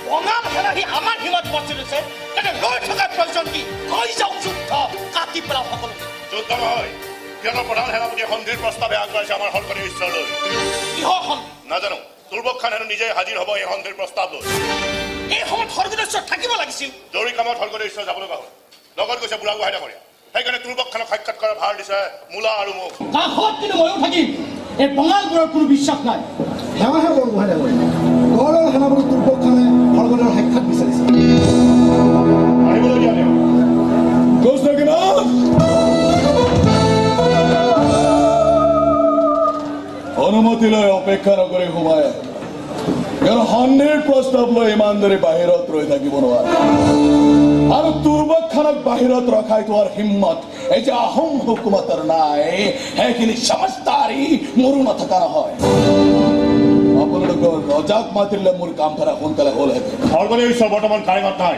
বঙাল সেনাহি আমাৰ সীমাত উপস্থিত হৈছে তেনে ৰৈ থকাৰ প্ৰয়োজন কি হৈ যাওক যুদ্ধ কাটি পেলাও সকলোকে যুদ্ধ নহয় সিহঁতৰ প্ৰধান সেনাপতিয়ে সন্ধিৰ প্ৰস্তাৱে আগবঢ়াইছে আমাৰ হৰকণীৰ ঈশ্বৰলৈ কিহৰ সন্ধি নাজানো দুৰ্বক খান হেনো নিজে হাজিৰ হ'ব এই সন্ধিৰ প্ৰস্তাৱ লৈ এই সময়ত হৰকণীৰ ঈশ্বৰ থাকিব লাগিছিল জৰুৰী কামত হৰকণীৰ ঈশ্বৰ যাব লগা হ'ল লগত গৈছে বুঢ়াগোহাঁই ডাঙৰীয়া সেইকাৰণে দুৰ্বক খানক সাক্ষাৎ কৰাৰ ভাৰ দিছে মূলা আৰু মোক কাষত কিন্তু ময়ো থাকিম এই বঙালবোৰৰ কোনো বিশ্বাস নাই সেৱাহে বৰগোহাঁই ডাঙৰীয়া গড়ৰ সেনাপতি দুৰ্বক খানে হৰকণীৰ সাক্ষাৎ বিচাৰিছে আহিবলৈ দিয়া তেওঁ অনুমতি লৈ অপেক্ষা নকৰি সোমাই সন্ধিৰ প্ৰস্তাৱ লৈ ইমানদৰে বাহিৰত ৰৈ থাকিব নোৱাৰে আৰু দুৰ্বক খানক বাহিৰত ৰখাই থোৱাৰ হিম্মত এই যে আহোম হুকুমতৰ নাই সেইখিনি সমজদাৰি মোৰো নথকা নহয় আপোনালোকৰ ৰজাক মাতিলে মোৰ কাম কৰা সোনকালে হ'লহেঁতেন হৰকণীৰ ঈশ্বৰ বৰ্তমান কাৰেঙত নাই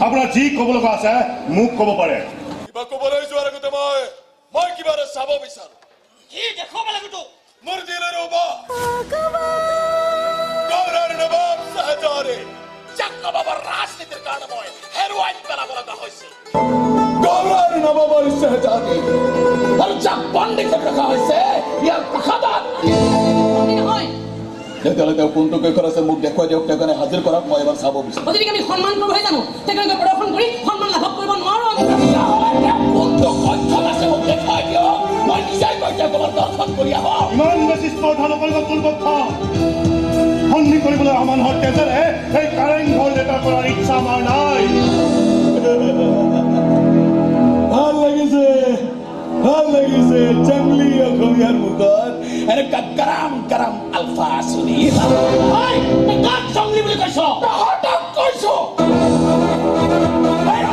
আপোনাৰ যি ক'ব লগা আছে মোক ক'ব পাৰে কিবা ক'বলৈ যোৱাৰ আগতে মই কিবা এটা চাব বিচাৰো কি দেখুৱাব লাগিব মোৰ দিলে ৰ'বা গৌৰৰ নবাব চাহাজাৰে যাক নবাবৰ ৰাজনীতিৰ কাৰণে মই হেৰুৱাই পেলাব লগা হৈছে গৌৰৰ নবাবৰ চাহাজাৰে আৰু যাক পণ্ডিতত ৰখা হৈছে ইয়াৰ প্ৰসাদত নহয় তেতিয়াহ'লে তেওঁ কোনটো কেশৰ আছে মোক দেখুৱাই দিয়ক তেওঁ কাৰণে হাজিৰ কৰক মই এবাৰ চাব বিচাৰোঁ যদি আমি সন্মান কৰিবহে জানো তেওঁলোকে প্ৰদৰ্শন কৰি সন্মান লাভ কৰিব নোৱাৰো কোনটো কক্ষত আছে মোক দেখুৱাই দিয়ক মই নিজে গৈ তেওঁৰ দৰ্শন কৰি আহোঁ ইমান বেছি স্পৰ্ধা নকৰিব দুৰ্বক খান সন্ধি কৰিবলৈ আমাৰ তেজেৰে সেই কাৰেং ঘৰ লেটাৰ কৰাৰ ইচ্ছা আমাৰ নাই ভাল লাগিছে জংলী অসমীয়াৰ মুখত এনেকুৱা গৰম গৰম আলফা শুনি কাক জংলী বুলি কৈছ তহঁতক কৈছো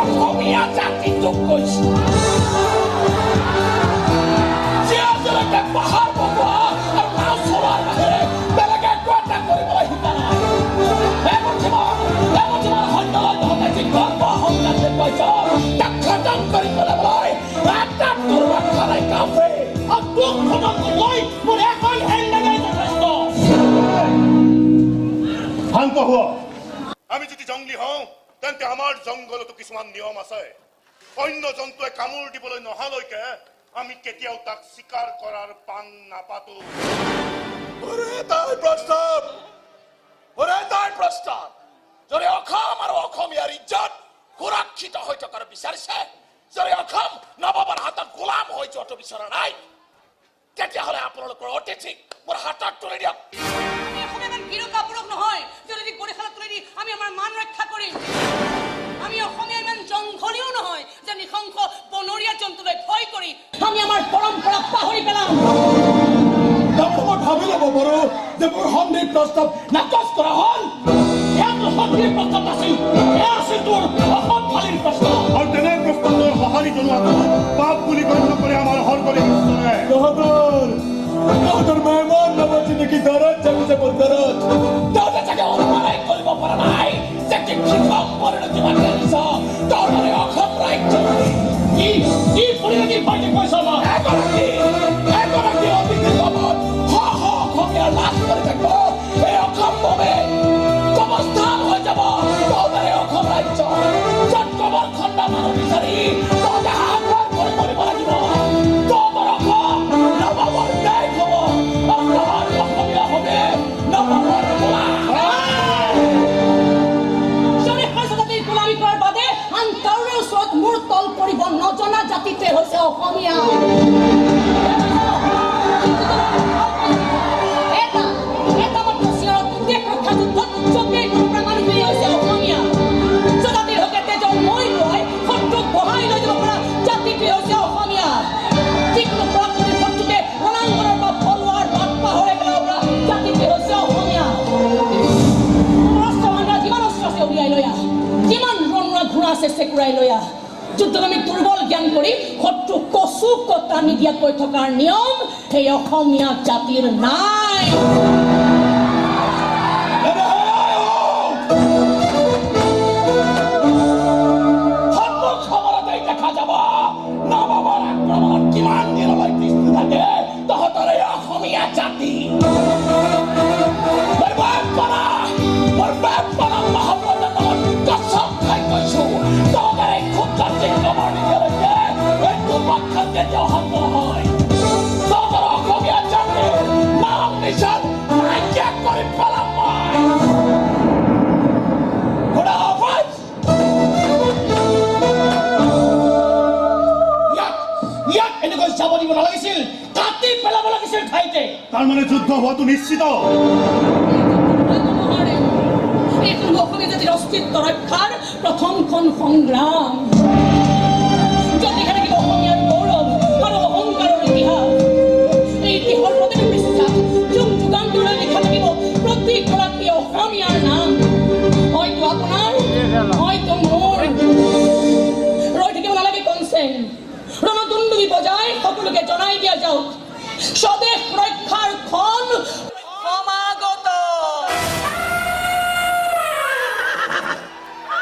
অসমীয়া জাতিটোক কৈছো যিসকলে পাহাৰ বগোৱা আৰু নাও চলোৱাৰ বাহিৰে বেলেগে একো এটা কৰিবলৈ শিকা নাই সন্ধানত তহঁতে যি গৰ্ব অহংকাৰ দেখুৱাইছ তাক খতম কৰি পেলাবলৈ এটা দুৰ্বল খানাই কাফে তোক খতম কৰিবলৈ মোৰ এখন হেণ্ডেলেই যথেষ্ট শান্ত হোৱা আমি যদি জংলী হওঁ তেন্তে আমাৰ জংঘলতো কিছুমান নিয়ম আছে অন্য জন্তুৱে কামোৰ দিবলৈ নহালৈকে আমি কেতিয়াও তাক চিকাৰ কৰাৰ পাং নাপাতো তাই প্ৰস্তাৱ যদি অসম আৰু অসমীয়াৰ ইজ্জত সুৰক্ষিত হৈ থকাৰ বিচাৰিছে যদি অসম নবাবৰ হাতত গোলাম হৈ যোৱাটো বিচৰা নাই তেতিয়াহ'লে আপোনালোকৰ অতিথিক মোৰ হাতত তুলি দিয়ক আমি অসমীয়া ইমান গিৰু কাপুৰুষ নহয় যদি গৰিখালত তুলি দি আমি আমাৰ মান ৰক্ষা কৰিম আমি অসমীয়া ইমান জংঘলীও নহয় যে নিশংস বনৰীয়া জন্তুলৈ ভয় কৰি আমি আমাৰ পৰম্পৰাক পাহৰি পেলাম মই ভাবি ল'ব পাৰো যে মোৰ সন্ধিৰ প্ৰস্তাৱ নাকচ কৰা হ'ল ইয়াত সন্ধিৰ প্ৰস্তাৱ নাছিল এয়া আছিল তোৰ অসম ফালিৰ প্ৰস্তাৱ আৰু তেনে প্ৰস্তাৱৰ সঁহাৰি জনোৱাটো পাপ বুলি গণ্য কৰে আমাৰ হৰকণীৰ ঈশ্বৰে তহঁতৰ মেহমান নবাজি নেকি দৰত জাগিছে মোৰ দৰত তহঁতে চাগে অনুমানেই কৰিব পৰা নাই যে কি কৃষক পৰিণতি মাতি আনিছ তহঁতৰে অসম ৰাজ্য কি পৰিণতি পাইছে কৈছ মই এগৰাকী অতিথি লগত অসমীয়াৰ লাভ কৰি থাকিব এই অসম বাবে কবস্থান হৈ যাব তহঁতৰে অসম ৰাজ্য য'ত কবৰ খণ্ডা মানুহ বিচাৰি তহঁতে হাহাকাৰ কৰি কৰিব লাগিব তহঁতৰ অসম নবাবৰ দেশ হ'ব অসমৰ অসমীয়া হবে নবাবৰ গোলামী কৰাৰ বাদে আন কাৰোৰে ওচৰত মূৰ তল পৰিব নজনা জাতিটোৱে হৈছে অসমীয়া যুদ্ধত আমি দুৰ্বল জ্ঞান কৰি শত্ৰু কচু কটা নিদিয়াকৈ থকাৰ নিয়ম সেই অসমীয়া জাতিৰ নাই দেখা যাব নবাবৰ আক্ৰমণত কিমান দিনলৈ দৃষ্টি থাকে তহঁতৰে অসমীয়া জাতি বৰবাদ কৰা বেপনা মহাপ্ৰধানৰ কচম খাই কৈছো তহঁতৰ এই ক্ষুদ্ৰ চিহ্নবোৰ নিজলৈকে এইটো পক্ষত কেতিয়াও সম্ভৱ হয় তহঁতৰ অসমীয়া জাতিৰ নাম নিচান নাইকিয়া কৰি পেলাম মই খুদা হাফেজ ইয়াক এনেকৈ যাব দিব নালাগিছিল কাটি পেলাব লাগিছিল ঠাইতে তাৰ মানে যুদ্ধ হোৱাটো নিশ্চিত এখন অসমীয়া জাতিৰ অস্তিত্ব ৰক্ষাৰ প্ৰথমখন সংগ্ৰাম যদিহে থাকিব অসমীয়াৰ গৌৰৱ আৰু অহংকাৰৰ ইতিহাস এই ইতিহাসৰ প্ৰতিটো পৃষ্ঠাত যুগ যুগান্তৰলৈ লিখা থাকিব প্ৰতিগৰাকী অসমীয়াৰ নাম হয়তো আপোনাৰ হয়তো মোৰ ৰৈ থাকিব নালাগে কনচেন ৰণতুণ্ডুবি বজাই সকলোকে জনাই দিয়া যাওক স্বদেশ ৰক্ষাৰ খন